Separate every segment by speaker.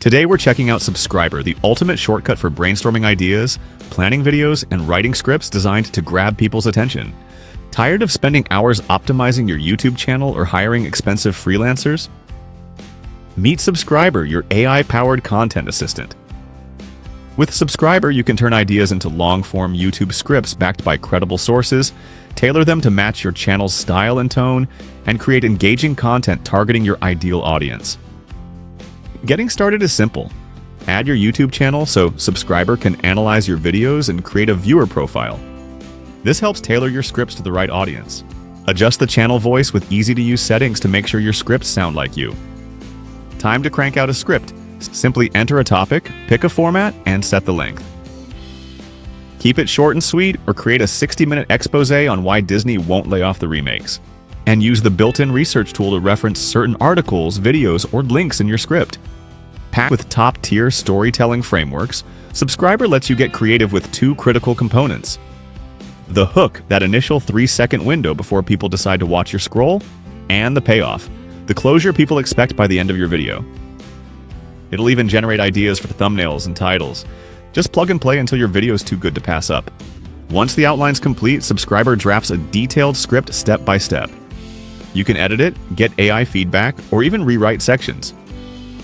Speaker 1: Today we're checking out Subscriber, the ultimate shortcut for brainstorming ideas, planning videos, and writing scripts designed to grab people's attention. Tired of spending hours optimizing your YouTube channel or hiring expensive freelancers? Meet Subscriber, your AI-powered content assistant. With Subscriber, you can turn ideas into long-form YouTube scripts backed by credible sources, tailor them to match your channel's style and tone, and create engaging content targeting your ideal audience. Getting started is simple. Add your YouTube channel so Subscriber can analyze your videos and create a viewer profile. This helps tailor your scripts to the right audience. Adjust the channel voice with easy-to-use settings to make sure your scripts sound like you. Time to crank out a script. Simply enter a topic, pick a format, and set the length. Keep it short and sweet, or create a 60-minute expose on why Disney won't lay off the remakes. And use the built-in research tool to reference certain articles, videos, or links in your script. Packed with top-tier storytelling frameworks, Subscriber lets you get creative with two critical components. The hook, that initial 3-second window before people decide to watch your scroll, and the payoff, the closure people expect by the end of your video. It'll even generate ideas for thumbnails and titles. Just plug and play until your video is too good to pass up. Once the outline's complete, Subscriber drafts a detailed script step by step. You can edit it, get AI feedback, or even rewrite sections.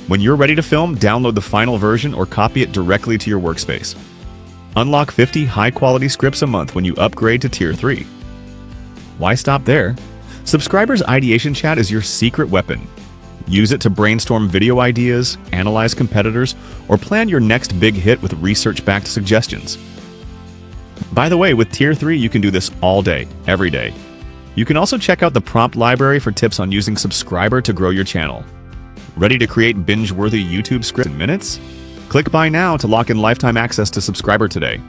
Speaker 1: When you're ready to film, download the final version or copy it directly to your workspace. Unlock 50 high-quality scripts a month when you upgrade to Tier 3. Why stop there? Subscriber's ideation chat is your secret weapon. Use it to brainstorm video ideas, analyze competitors, or plan your next big hit with research-backed suggestions. By the way, with Tier 3, you can do this all day, every day. You can also check out the prompt library for tips on using Subscriber to grow your channel. Ready to create binge-worthy YouTube scripts in minutes? Click buy now to lock in lifetime access to Subscriber today.